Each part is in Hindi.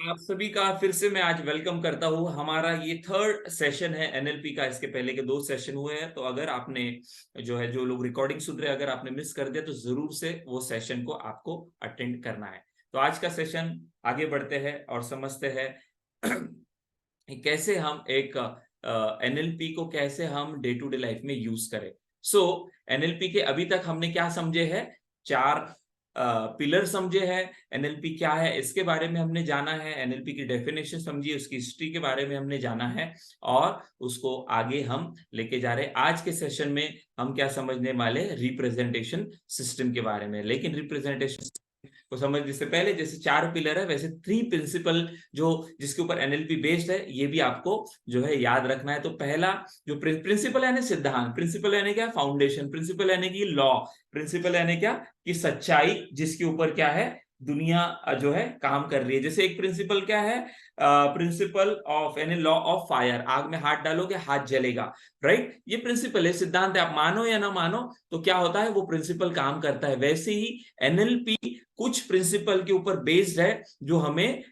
आप सभी का फिर से मैं आज वेलकम करता हूँ। हमारा ये थर्ड सेशन है एनएलपी का। इसके पहले के दो सेशन हुए हैं, तो अगर आपने जो लोग रिकॉर्डिंग सुन रहे हैं, अगर आपने मिस कर दिया तो जरूर से वो सेशन को आपको अटेंड करना है। तो आज का सेशन आगे बढ़ते हैं और समझते हैं कैसे हम एक एनएलपी को कैसे हम डे टू डे लाइफ में यूज करें। सो एनएलपी के अभी तक हमने क्या समझे हैं? चार पिलर समझे हैं। एनएलपी क्या है इसके बारे में हमने जाना है, एनएलपी की डेफिनेशन समझी, उसकी हिस्ट्री के बारे में हमने जाना है और उसको आगे हम लेके जा रहे हैं। आज के सेशन में हम क्या समझने वाले? रिप्रेजेंटेशन सिस्टम के बारे में। लेकिन रिप्रेजेंटेशन को समझने से पहले, जैसे चार पिलर है वैसे थ्री प्रिंसिपल जो जिसके ऊपर एनएलपी बेस्ड है, ये भी आपको जो है याद रखना है। तो पहला जो प्रिंसिपल यानी सिद्धांत, प्रिंसिपल यानी क्या? फाउंडेशन, प्रिंसिपल यानी कि लॉ, प्रिंसिपल यानी क्या? कि सच्चाई, जिसके ऊपर क्या है दुनिया जो है काम कर रही है। जैसे एक प्रिंसिपल क्या है? प्रिंसिपल ऑफ यानी लॉ ऑफ फायर, आग में हाथ डालोगे हाथ जलेगा, राइट? ये प्रिंसिपल है, सिद्धांत है। आप मानो या ना मानो तो क्या होता है, वो प्रिंसिपल काम करता है। वैसे ही एनएलपी कुछ प्रिंसिपल के ऊपर बेस्ड है जो हमें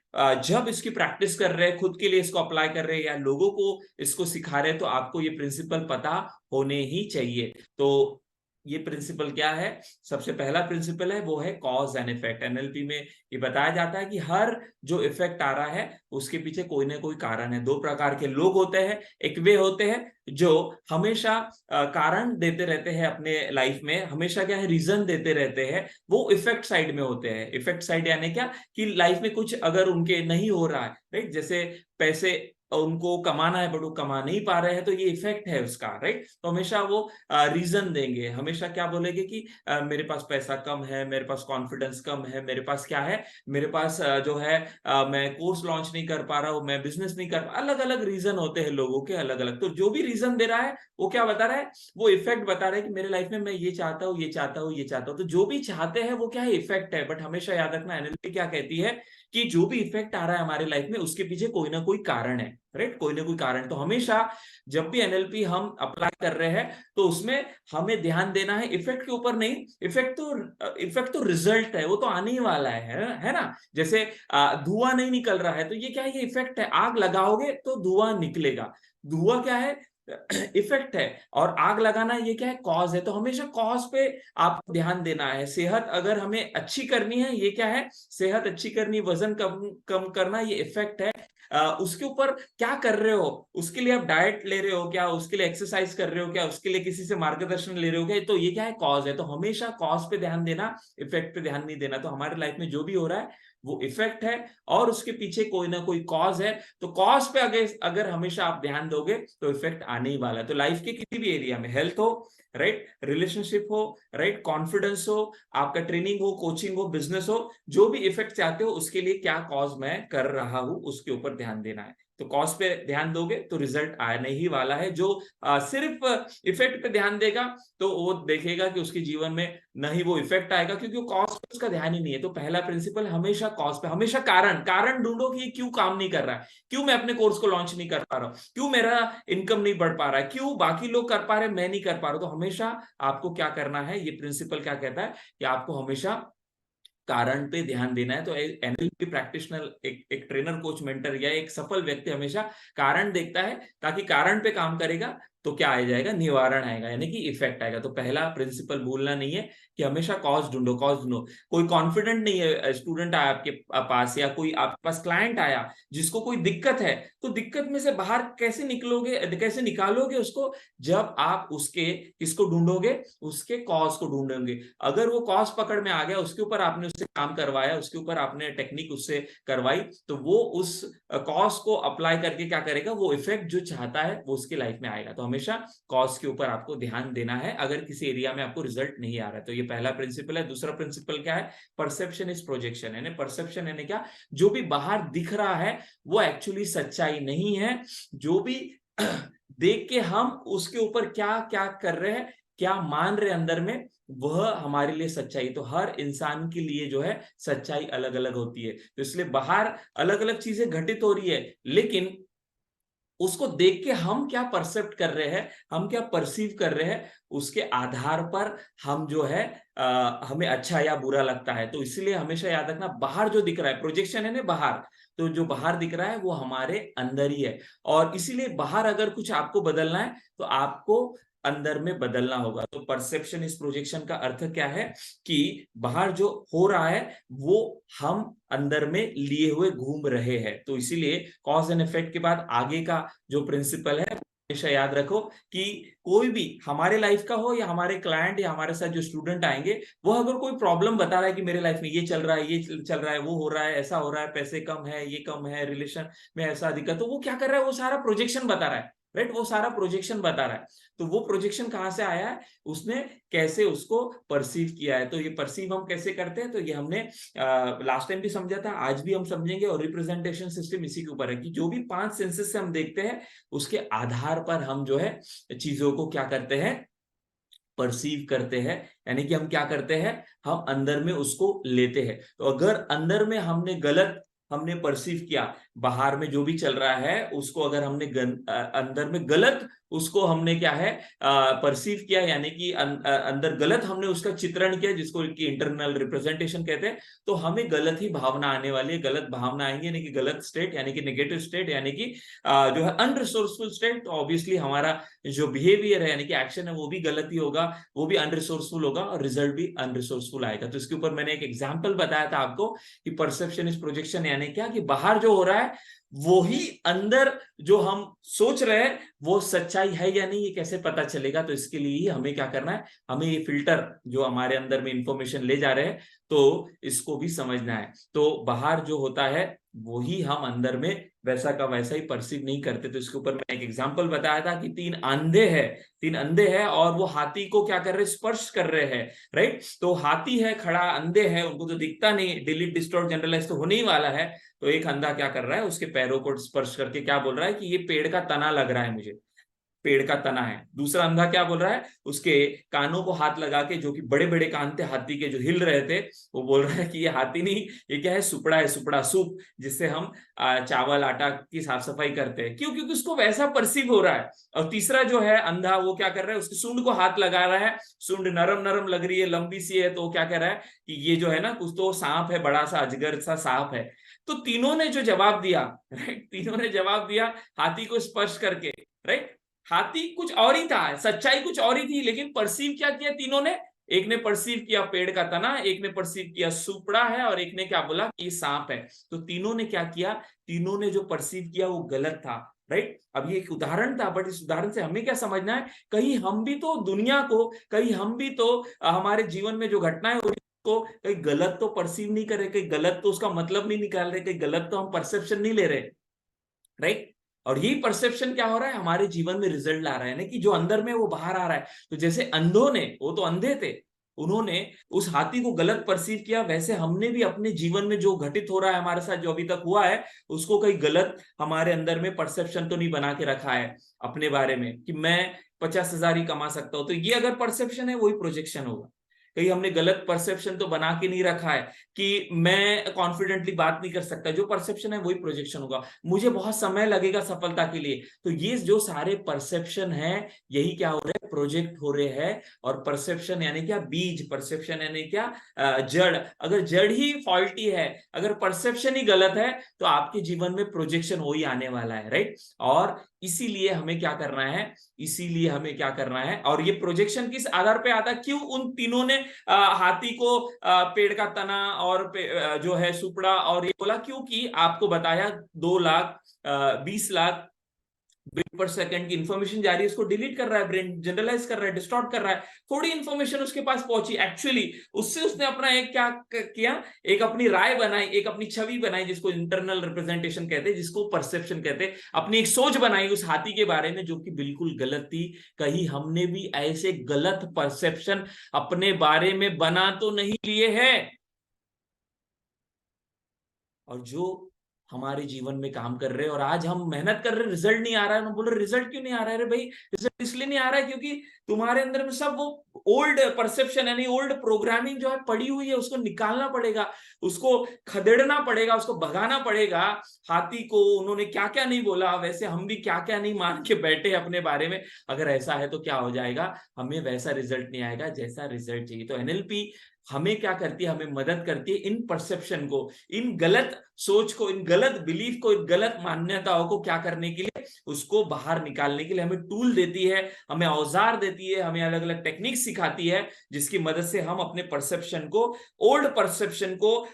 जब इसकी प्रैक्टिस कर रहे हैं, खुद के लिए इसको अप्लाई कर रहे हैं या लोगों को इसको सिखा रहे हैं, तो आपको ये प्रिंसिपल पता होने ही चाहिए। तो ये प्रिंसिपल क्या है? सबसे पहला प्रिंसिपल है वो है कॉज एंड इफेक्ट। एनएलपी में ये बताया जाता है कि हर जो इफेक्ट आ रहा है उसके पीछे कोई ना कोई कारण है। दो प्रकार के लोग होते हैं। एक वे होते हैं जो हमेशा कारण देते रहते हैं अपने लाइफ में, हमेशा क्या है रीजन देते रहते हैं, वो इफेक्ट साइड में होते हैं। इफेक्ट साइड यानी क्या? कि लाइफ में कुछ अगर उनके नहीं हो रहा है, राइट? जैसे पैसे उनको कमाना है बट वो कमा नहीं पा रहे हैं, तो ये इफेक्ट है उसका, राइट? तो हमेशा वो रीजन देंगे, हमेशा क्या बोलेंगे कि मेरे पास पैसा कम है, मेरे पास कॉन्फिडेंस कम है, मेरे पास क्या है, मेरे पास जो है मैं कोर्स लॉन्च नहीं कर पा रहा हूँ, मैं बिजनेस नहीं कर पा। अलग अलग रीजन होते हैं लोगों के, अलग अलग। तो जो भी रीजन दे रहा है वो क्या बता रहा है? वो इफेक्ट बता रहा है कि मेरे लाइफ में मैं ये चाहता हूँ, ये चाहता हूँ, ये चाहता हूँ। तो जो भी चाहते हैं वो क्या है? इफेक्ट है। बट हमेशा याद रखना, एनएलपी क्या कहती है कि जो भी इफेक्ट आ रहा है हमारे लाइफ में उसके पीछे कोई ना कोई कारण है, राइट? कोई ना कोई कारण। तो हमेशा जब भी एनएलपी हम अप्लाई कर रहे हैं तो उसमें हमें ध्यान देना है इफेक्ट के ऊपर नहीं। इफेक्ट तो रिजल्ट है, वो तो आने ही वाला है ना? जैसे धुआं नहीं निकल रहा है तो ये क्या है? ये इफेक्ट है। आग लगाओगे तो धुआं निकलेगा। धुआं क्या है? इफेक्ट है। और आग लगाना ये क्या है? कॉज है। तो हमेशा कॉज पे आपको ध्यान देना है। सेहत अगर हमें अच्छी करनी है, ये क्या है? सेहत अच्छी करनी, वजन कम कम करना, ये इफेक्ट है। उसके ऊपर क्या कर रहे हो? उसके लिए आप डाइट ले रहे हो क्या? उसके लिए एक्सरसाइज कर रहे हो क्या? उसके लिए किसी से मार्गदर्शन ले रहे हो क्या? तो ये क्या है? कॉज है। तो हमेशा कॉज पे ध्यान देना, इफेक्ट पे ध्यान नहीं देना। तो हमारे लाइफ में जो भी हो रहा है वो इफेक्ट है और उसके पीछे कोई ना कोई कॉज है। तो कॉज पे अगर अगर हमेशा आप ध्यान दोगे तो इफेक्ट आने ही वाला है। तो लाइफ के किसी भी एरिया में, हेल्थ हो, राइट, रिलेशनशिप हो, राइट, कॉन्फिडेंस हो, आपका ट्रेनिंग हो, कोचिंग हो, बिजनेस हो, जो भी इफेक्ट चाहते हो उसके लिए क्या कॉज मैं कर रहा हूं उसके ऊपर ध्यान देना है। तो कॉज पे ध्यान दोगे तो रिजल्ट आने ही वाला है। जो सिर्फ इफेक्ट पे ध्यान देगा तो वो देखेगा कि उसके जीवन में नहीं वो इफेक्ट आएगा, क्योंकि वो कॉज पे उसका ध्यान ही नहीं है। तो पहला प्रिंसिपल हमेशा कॉज पे, हमेशा कारण कारण ढूंढो कि ये क्यों काम नहीं कर रहा है, क्यों मैं अपने कोर्स को लॉन्च नहीं कर पा रहा हूँ, क्यों मेरा इनकम नहीं बढ़ पा रहा है, क्यों बाकी लोग कर पा रहे हैं मैं नहीं कर पा रहा हूं। तो हमेशा आपको क्या करना है? ये प्रिंसिपल क्या कहता है कि आपको हमेशा कारण पे ध्यान देना है। तो एनएलपी प्रैक्टिशनर, एक ट्रेनर, कोच, मेंटर या एक सफल व्यक्ति हमेशा कारण देखता है, ताकि कारण पे काम करेगा तो क्या आ जाएगा? निवारण आएगा, यानी कि इफेक्ट आएगा। तो पहला प्रिंसिपल भूलना नहीं है कि हमेशा कॉज ढूंढो, कॉज ढूंढो। कोई कॉन्फिडेंट नहीं है स्टूडेंट आया आपके पास, या कोई आपके पास क्लाइंट आया जिसको कोई दिक्कत है, तो दिक्कत में से बाहर कैसे निकलोगे, कैसे निकालोगे उसको? जब आप उसके किसको ढूंढोगे? उसके कॉज को ढूंढोगे। अगर वो कॉज पकड़ में आ गया, उसके ऊपर आपने उससे काम करवाया, उसके ऊपर आपने टेक्निक उससे करवाई, तो वो उस कॉज को अप्लाई करके क्या करेगा? वो इफेक्ट जो चाहता है वो उसकी लाइफ में आएगा। तो हमेशा कॉज के ऊपर आपको ध्यान देना है अगर किसी एरिया में आपको रिजल्ट नहीं आ रहा है। तो ये पहला प्रिंसिपल है। दूसरा प्रिंसिपल क्या है? Perception is projection. यानी परसेप्शन यानी क्या? जो भी बाहर दिख रहा है वो एक्चुअली सच्चाई नहीं है। जो भी देख के हम उसके ऊपर क्या क्या कर रहे हैं, क्या मान रहे अंदर में, वह हमारे लिए सच्चाई। तो हर इंसान के लिए जो है सच्चाई अलग अलग होती है। तो इसलिए बाहर अलग अलग चीजें घटित हो रही है, लेकिन उसको देख के हम क्या परसेप्ट कर रहे हैं, हम क्या परसीव कर रहे हैं, उसके आधार पर हम जो है हमें अच्छा या बुरा लगता है। तो इसलिए हमेशा याद रखना, बाहर जो दिख रहा है, प्रोजेक्शन है ना बाहर, तो जो बाहर दिख रहा है वो हमारे अंदर ही है। और इसीलिए बाहर अगर कुछ आपको बदलना है तो आपको अंदर में बदलना होगा। तो परसेप्शन इस प्रोजेक्शन का अर्थ क्या है कि बाहर जो हो रहा है वो हम अंदर में लिए हुए घूम रहे हैं। तो इसीलिए कॉज एंड इफेक्ट के बाद आगे का जो प्रिंसिपल है हमेशा याद रखो कि कोई भी हमारे लाइफ का हो या हमारे क्लाइंट या हमारे साथ जो स्टूडेंट आएंगे, वो अगर कोई प्रॉब्लम बता रहा है कि मेरे लाइफ में ये चल रहा है, ये चल रहा है, वो हो रहा है, ऐसा हो रहा है, पैसे कम है, ये कम है, रिलेशन में ऐसा दिक्कत, तो वो क्या कर रहा है, वो सारा प्रोजेक्शन बता रहा है, राइट, वो सारा प्रोजेक्शन बता रहा है। तो वो प्रोजेक्शन कहां से आया है, उसने कैसे उसको परसीव किया है। तो ये परसीव हम कैसे करते हैं, तो ये हमने लास्ट टाइम भी समझा था, आज भी हम समझेंगे। और रिप्रेजेंटेशन सिस्टम इसी के ऊपर है कि जो भी 5 सेंसेस से हम देखते हैं उसके आधार पर हम जो है चीजों को क्या करते हैं, परसीव करते हैं। यानी कि हम क्या करते हैं, हम अंदर में उसको लेते हैं। तो अगर अंदर में हमने परसीव किया, बाहर में जो भी चल रहा है उसको अगर हमने अंदर में गलत उसको हमने क्या है परसीव किया, यानी कि अंदर गलत हमने उसका चित्रण किया, जिसको कि इंटरनल रिप्रेजेंटेशन कहते हैं, तो हमें गलत ही भावना आने वाली है, गलत भावना आएंगे, यानी कि गलत स्टेट, यानी कि नेगेटिव स्टेट, यानी कि जो है अनरिसोर्सफुल स्टेट। तो ऑब्वियसली हमारा जो बिहेवियर है यानी कि एक्शन है वो भी गलत ही होगा, वो भी अनरिसोर्सफुल होगा और रिजल्ट भी अनरिसोर्सफुल आएगा। तो इसके ऊपर मैंने एक एग्जांपल बताया था आपको कि परसेप्शन इज प्रोजेक्शन, यानी क्या कि बाहर जो हो रहा है वो ही अंदर जो हम सोच रहे हैं वो सच्चाई है या नहीं, ये कैसे पता चलेगा। तो इसके लिए ही हमें क्या करना है, हमें ये फिल्टर जो हमारे अंदर में इंफॉर्मेशन ले जा रहे हैं तो इसको भी समझना है। तो बाहर जो होता है वो ही हम अंदर में वैसा का वैसा ही परसीव नहीं करते। तो इसके ऊपर मैंने एक एग्जांपल बताया था कि 3 अंधे हैं और वो हाथी को क्या कर रहे हैं, स्पर्श कर रहे हैं, राइट। तो हाथी है खड़ा, अंधे है, उनको तो दिखता नहीं, डिलीट डिस्टॉर्ट जनरलाइज तो होने ही वाला है। तो एक अंधा क्या कर रहा है, उसके पैरों को स्पर्श करके क्या बोल रहा है कि ये पेड़ का तना लग रहा है मुझे, पेड़ का तना है। दूसरा अंधा क्या बोल रहा है, उसके कानों को हाथ लगा के, जो कि बड़े बड़े कान थे हाथी के जो हिल रहे थे, वो बोल रहा है कि ये हाथी नहीं, ये क्या है, सुपड़ा है, सुपड़ा सूप, जिससे हम चावल आटा की साफ सफाई करते हैं। क्यों, क्योंकि उसको वैसा परसीव हो रहा है। और तीसरा जो है अंधा, वो क्या कर रहा है, उसकी सूंड को हाथ लगा रहा है, सूंड नरम नरम लग रही है, लंबी सी है, तो वो क्या कर रहा है कि ये जो है ना कुछ तो सांप है, बड़ा सा अजगर सा सांप है। तो तीनों ने जो जवाब दिया, राइट, तीनों ने जवाब दिया हाथी को स्पर्श करके, राइट। हाथी कुछ और ही था, सच्चाई कुछ और ही थी, लेकिन परसीव क्या किया तीनों ने, एक ने परसीव किया पेड़ का तना, एक ने परसीव किया सुपड़ा है, और एक ने क्या बोला कि ये सांप है। तो तीनों ने क्या किया, तीनों ने जो परसीव किया वो गलत था, राइट। अब ये एक उदाहरण था, बट इस उदाहरण से हमें क्या समझना है, कहीं हम भी तो दुनिया को, कहीं हम भी तो हमारे जीवन में जो घटनाएं हो रही को कहीं गलत तो परसीव नहीं कर रहे, कहीं गलत तो उसका मतलब नहीं निकाल रहे, कहीं गलत तो हम परसेप्शन नहीं ले रहे, राइट। और यही परसेप्शन क्या हो रहा है, हमारे जीवन में रिजल्ट ला रहा है ना, कि जो अंदर में वो बाहर आ रहा है। तो जैसे अंधों ने, वो तो अंधे थे, उन्होंने उस हाथी को गलत परसीव किया, वैसे हमने भी अपने जीवन में जो घटित हो रहा है हमारे साथ, जो अभी तक हुआ है, उसको कहीं गलत हमारे अंदर में परसेप्शन तो नहीं बना के रखा है अपने बारे में कि मैं 50,000 ही कमा सकता हूं। तो ये अगर परसेप्शन है वही प्रोजेक्शन होगा। कहीं हमने गलत परसेप्शन तो बना के नहीं रखा है कि मैं कॉन्फिडेंटली बात नहीं कर सकता, जो परसेप्शन है वही प्रोजेक्शन होगा। मुझे बहुत समय लगेगा सफलता के लिए, तो ये जो सारे परसेप्शन है यही क्या हो रहे हैं, प्रोजेक्ट हो रहे हैं। और परसेप्शन यानी क्या, बीज, परसेप्शन यानी क्या, जड़। अगर जड़ ही फॉल्टी है, अगर परसेप्शन ही गलत है, तो आपके जीवन में प्रोजेक्शन वही आने वाला है, राइट। और इसीलिए हमें क्या करना है, इसीलिए हमें क्या करना है, और ये प्रोजेक्शन किस आधार पे आता है, क्यों उन तीनों ने हाथी को पेड़ का तना और जो है सुपड़ा और ये बोला, क्योंकि आपको बताया 2 लाख 20 लाख बिट पर सेकंड की इंफॉर्मेशन जा रही है, उसको डिलीट कर रहा है ब्रेन, जनरलाइज कर रहा है, डिस्टॉर्ट कर रहा है। थोड़ी इंफॉर्मेशन उसके पास पहुंची एक्चुअली, उससे उसने अपना एक क्या किया, एक अपनी राय बनाई, एक अपनी छवि बनाई, जिसको इंटरनल रिप्रेजेंटेशन कहते हैं, जिसको परसेप्शन कहते हैं। अपनी एक सोच बनाई उस हाथी के बारे में जो कि बिल्कुल गलत थी। कहीं हमने भी ऐसे गलत परसेप्शन अपने बारे में बना तो नहीं लिए हैं। और जो हमारे जीवन में काम कर रहे हैं, और आज हम मेहनत कर रहे हैं, रिजल्ट नहीं आ रहा है। हम बोल रहे रिजल्ट क्यों नहीं आ रहा है? अरे भाई, रिजल्ट इसलिए नहीं आ रहा है क्योंकि तुम्हारे अंदर में सब वो ओल्ड परसेप्शन यानी ओल्ड प्रोग्रामिंग जो है पड़ी हुई है, उसको निकालना पड़ेगा, उसको खदेड़ना पड़ेगा, उसको भगाना पड़ेगा। हाथी को उन्होंने क्या क्या नहीं बोला, वैसे हम भी क्या क्या नहीं मान के बैठे अपने बारे में। अगर ऐसा है तो क्या हो जाएगा, हमें वैसा रिजल्ट नहीं आएगा जैसा रिजल्ट चाहिए। तो एनएलपी हमें क्या करती है, हमें मदद करती है इन परसेप्शन को, इन गलत सोच को, इन गलत बिलीफ को, इन गलत मान्यताओं को क्या करने के लिए, उसको बाहर निकालने के लिए हमें टूल देती है, हमें औजार देती है, हमें अलग अलग टेक्निक सिखाती है, जिसकी मदद से हम अपने परसेप्शन को, ओल्ड परसेप्शन को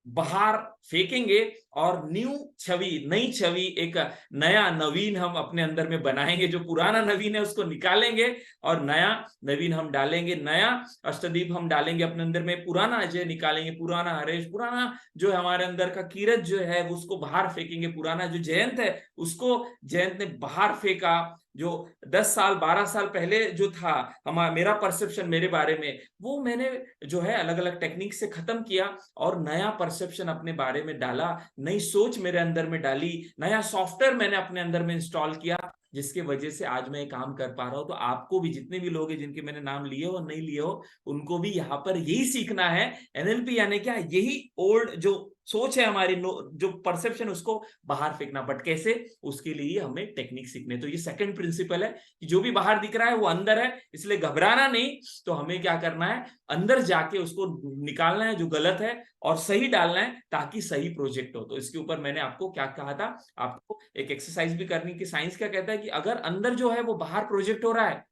बाहर फेंकेंगे और न्यू छवि, नई छवि, एक नया नवीन हम अपने अंदर में बनाएंगे। जो पुराना नवीन है उसको निकालेंगे और नया नवीन हम डालेंगे, नया अष्टदीप हम डालेंगे अपने अंदर में, पुराना अजय निकालेंगे, पुराना हरेश, पुराना जो है हमारे अंदर का कीरत जो है उसको बाहर फेंकेंगे, पुराना जो जयंत है उसको जयंत ने बाहर फेंका, जो 10 साल 12 साल पहले जो था हमारा मेरा परसेप्शन मेरे बारे में, वो मैंने जो है अलग अलग टेक्निक से खत्म किया और नया परसेप्शन अपने बारे में डाला, नई सोच मेरे अंदर में डाली, नया सॉफ्टवेयर मैंने अपने अंदर में इंस्टॉल किया, जिसके वजह से आज मैं ये काम कर पा रहा हूं। तो आपको भी, जितने भी लोग हैं जिनके मैंने नाम लिए हो नहीं लिए हो, उनको भी यहाँ पर यही सीखना है। एनएलपी यानी क्या, यही ओल्ड जो सोच है हमारी, जो परसेप्शन, उसको बाहर फेंकना। बट कैसे, उसके लिए हमें टेक्निक सीखने। तो ये सेकंड प्रिंसिपल है कि जो भी बाहर दिख रहा है वो अंदर है, इसलिए घबराना नहीं। तो हमें क्या करना है, अंदर जाके उसको निकालना है जो गलत है और सही डालना है, ताकि सही प्रोजेक्ट हो। तो इसके ऊपर मैंने आपको क्या कहा था, आपको एक एक्सरसाइज भी करनी कि साइंस क्या कहता है कि अगर अंदर जो है वो बाहर प्रोजेक्ट हो रहा है,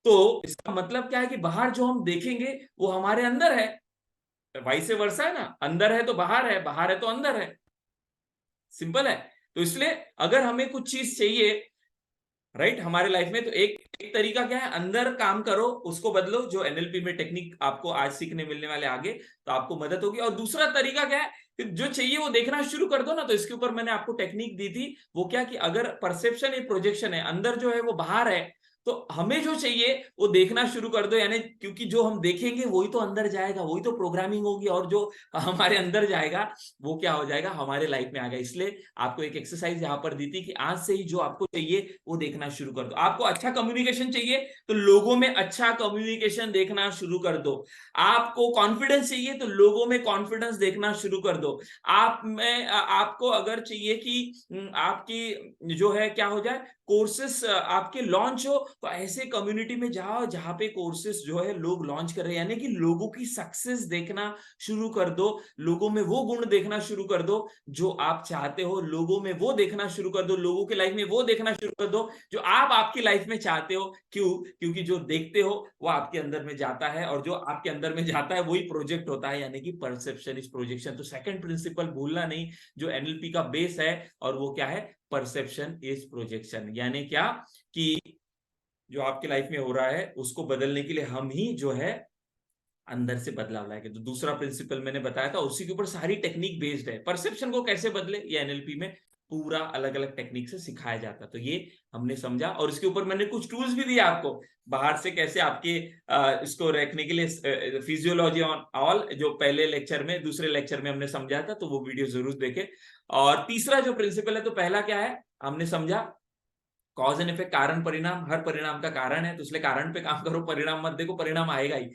तो इसका मतलब क्या है कि बाहर जो हम देखेंगे वो हमारे अंदर है। वाइस वर्सा है ना, अंदर है तो बाहर है, बाहर है तो अंदर है। सिंपल है। तो इसलिए अगर हमें कुछ चीज चाहिए राइट हमारे लाइफ में, तो एक तरीका क्या है, अंदर काम करो, उसको बदलो, जो एनएलपी में टेक्निक आपको आज सीखने मिलने वाले आगे, तो आपको मदद होगी। और दूसरा तरीका क्या है कि जो चाहिए वो देखना शुरू कर दो ना। तो इसके ऊपर मैंने आपको टेक्निक दी थी, वो क्या कि अगर परसेप्शन एक प्रोजेक्शन है, अंदर जो है वो बाहर है, तो हमें जो चाहिए वो देखना शुरू कर दो। यानी क्योंकि जो हम देखेंगे वही तो अंदर जाएगा, वही तो प्रोग्रामिंग होगी, और जो हमारे अंदर जाएगा वो क्या हो जाएगा, हमारे लाइफ में आ गया। इसलिए आपको एक एक्सरसाइज यहाँ पर दी थी कि आज से ही जो आपको चाहिए वो देखना शुरू कर दो। आपको अच्छा कम्युनिकेशन चाहिए तो लोगों में अच्छा कम्युनिकेशन देखना शुरू कर दो। आपको कॉन्फिडेंस चाहिए तो लोगों में कॉन्फिडेंस देखना शुरू कर दो। आप में आपको अगर चाहिए कि आपकी जो है क्या हो जाए, कोर्सेस आपके लॉन्च हो, तो ऐसे कम्युनिटी में जाओ जहां पे कोर्सेस जो है लोग लॉन्च कर रहे हैं। यानी कि लोगों की सक्सेस देखना शुरू कर दो, लोगों में वो गुण देखना शुरू कर दो जो आप चाहते हो, लोगों में वो देखना शुरू कर दो, लोगों की लाइफ में वो देखना शुरू कर दो जो आप आपकी लाइफ में चाहते हो। क्यों? क्योंकि जो देखते हो वो आपके अंदर में जाता है, और जो आपके अंदर में जाता है वही प्रोजेक्ट होता है। यानी कि परसेप्शन इज प्रोजेक्शन। तो सेकंड प्रिंसिपल भूलना नहीं, जो एनएलपी का बेस है, और वो क्या है, परसेप्शन इज प्रोजेक्शन। यानी क्या कि जो आपकी लाइफ में हो रहा है उसको बदलने के लिए हम ही जो है अंदर से बदलाव लाएंगे। तो दूसरा प्रिंसिपल मैंने बताया था, उसी के ऊपर सारी टेक्निक बेस्ड है। परसेप्शन को कैसे बदले, ये एनएलपी में पूरा अलग अलग टेक्निक से सिखाया जाता है। तो ये हमने समझा, और इसके ऊपर मैंने कुछ टूल्स भी दिए आपको, बाहर से कैसे आपके इसको रखने के लिए, फिजियोलॉजी ऑन ऑल, जो पहले लेक्चर में, दूसरे लेक्चर में हमने समझा था, तो वो वीडियो जरूर देखे। और तीसरा जो प्रिंसिपल है, तो पहला क्या है हमने समझा, कॉज एंड इफेक्ट, कारण परिणाम, हर परिणाम का कारण है, तो इसलिए कारण पे काम करो, परिणाम मत देखो, परिणाम आएगा ही।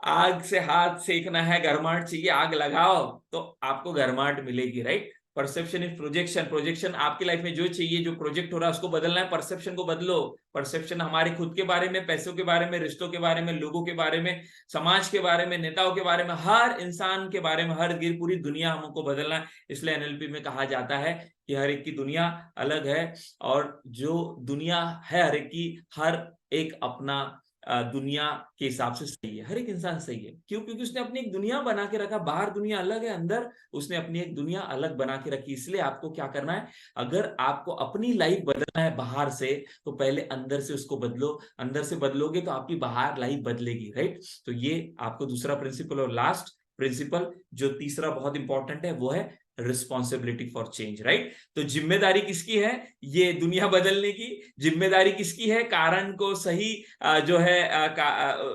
आग से हाथ सेकना है, गर्माहट चाहिए, आग लगाओ तो आपको गर्माहट मिलेगी, right. Perception is projection, projection आपकी लाइफ में जो चाहिए, जो प्रोजेक्ट हो रहा है उसको बदलना है, परसेप्शन को बदलो। परसेप्शन हमारे खुद के बारे में, पैसों के बारे में, रिश्तों के बारे में, लोगों के बारे में, समाज के बारे में, नेताओं के बारे में, हर इंसान के बारे में, हर पूरी दुनिया हमको बदलना है। इसलिए एनएलपी में कहा जाता है कि हर एक की दुनिया अलग है, और जो दुनिया है हर एक की, हर एक अपना दुनिया के हिसाब से सही है, हर एक इंसान सही है। क्यों? क्योंकि उसने अपनी एक दुनिया बना के रखा, बाहर दुनिया अलग है, अंदर उसने अपनी एक दुनिया अलग बना के रखी। इसलिए आपको क्या करना है, अगर आपको अपनी लाइफ बदलना है बाहर से, तो पहले अंदर से उसको बदलो। अंदर से बदलोगे तो आपकी बाहर लाइफ बदलेगी, राइट। तो ये आपको दूसरा प्रिंसिपल। और लास्ट प्रिंसिपल जो तीसरा बहुत इंपॉर्टेंट है, वो है रिस्पॉन्सिबिलिटी फॉर चेंज, राइट। तो जिम्मेदारी किसकी है, ये दुनिया बदलने की जिम्मेदारी किसकी है, कारण को सही जो है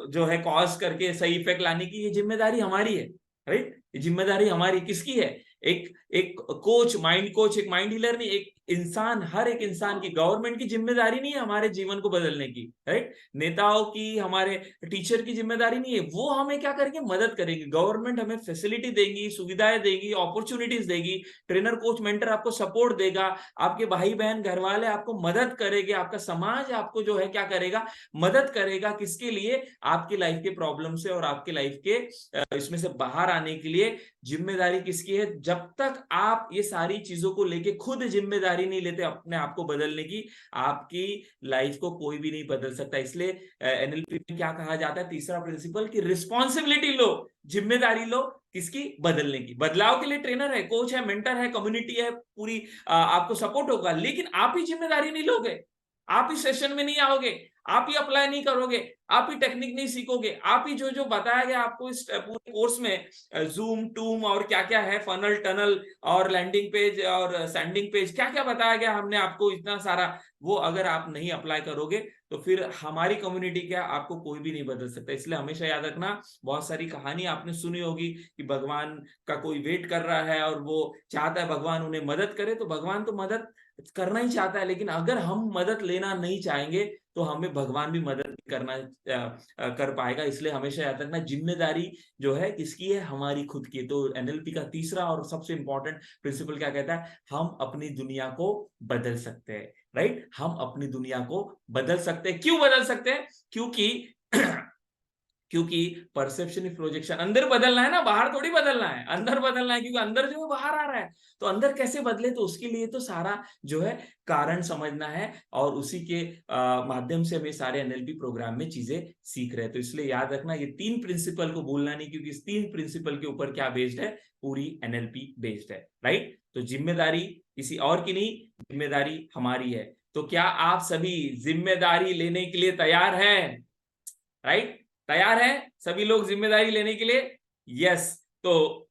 जो है कॉज करके सही इफेक्ट लाने की, ये जिम्मेदारी हमारी है, राइट। ये जिम्मेदारी हमारी किसकी है, एक एक कोच, माइंड कोच, एक माइंड हीलर नहीं, एक इंसान, हर एक इंसान की, गवर्नमेंट की जिम्मेदारी नहीं है हमारे जीवन को बदलने की, राइट? नेताओं की, हमारे टीचर की जिम्मेदारी नहीं है, वो हमें क्या करेंगे, मदद करेंगे। गवर्नमेंट हमें फैसिलिटी देगी, सुविधाएं देगी, अपॉर्चुनिटीज देगी, ट्रेनर कोच मेंटर आपको सपोर्ट देगा, आपके भाई बहन घर वाले आपको मदद करेंगे, आपका समाज आपको जो है क्या करेगा, मदद करेगा। किसके लिए? आपकी लाइफ के प्रॉब्लम से और आपके लाइफ के इसमें से बाहर आने के लिए। जिम्मेदारी किसकी है? जब तक आप ये सारी चीजों को लेके खुद जिम्मेदारी नहीं लेते अपने आप को बदलने की, आपकी लाइफ को कोई भी नहीं बदल सकता। इसलिए एनएलपी में क्या कहा जाता है, तीसरा प्रिंसिपल, की रिस्पॉन्सिबिलिटी लो, जिम्मेदारी लो, किसकी? बदलने की। बदलाव के लिए ट्रेनर है, कोच है, मेंटर है, कम्युनिटी है, पूरी आपको सपोर्ट होगा, लेकिन आप ही जिम्मेदारी नहीं लोगे, आप ही सेशन में नहीं आओगे, आप ही अप्लाई नहीं करोगे, आप ही टेक्निक नहीं सीखोगे, आप ही जो जो बताया गया आपको इस पूरे कोर्स में, जूम टूम और क्या क्या है, फनल टनल और लैंडिंग पेज और सैंडिंग पेज, क्या क्या बताया गया हमने आपको इतना सारा, वो अगर आप नहीं अप्लाई करोगे तो फिर हमारी कम्युनिटी क्या, आपको कोई भी नहीं बदल सकता। इसलिए हमेशा याद रखना, बहुत सारी कहानी आपने सुनी होगी कि भगवान का कोई वेट कर रहा है और वो चाहता है भगवान उन्हें मदद करे, तो भगवान तो मदद करना ही चाहता है, लेकिन अगर हम मदद लेना नहीं चाहेंगे तो हमें भगवान भी मदद करना कर पाएगा। इसलिए हमेशा याद रखना, जिम्मेदारी जो है किसकी है? हमारी खुद की। तो एनएलपी का तीसरा और सबसे इंपॉर्टेंट प्रिंसिपल क्या कहता है? हम अपनी दुनिया को बदल सकते हैं, राइट? हम अपनी दुनिया को बदल सकते हैं। क्यों बदल सकते हैं? क्योंकि क्योंकि परसेप्शन ऑफ प्रोजेक्शन, अंदर बदलना है ना, बाहर थोड़ी बदलना है, अंदर बदलना है, क्योंकि अंदर जो है बाहर आ रहा है। तो अंदर कैसे बदले? तो उसके लिए तो सारा जो है कारण समझना है, और उसी के माध्यम से हमें सारे एनएलपी प्रोग्राम में चीजें सीख रहे हैं। तो इसलिए याद रखना, ये तीन प्रिंसिपल को भूलना नहीं, क्योंकि इस तीन प्रिंसिपल के ऊपर क्या बेस्ड है? पूरी एनएलपी बेस्ड है, राइट? तो जिम्मेदारी किसी और की नहीं, जिम्मेदारी हमारी है। तो क्या आप सभी जिम्मेदारी लेने के लिए तैयार हैं? राइट? तैयार है सभी लोग जिम्मेदारी लेने के लिए? यस। तो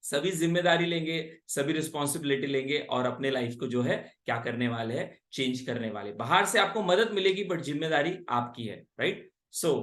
सभी जिम्मेदारी लेंगे, सभी रिस्पॉन्सिबिलिटी लेंगे, और अपने लाइफ को जो है क्या करने वाले हैं? चेंज करने वाले। बाहर से आपको मदद मिलेगी, बट जिम्मेदारी आपकी है, राइट? सो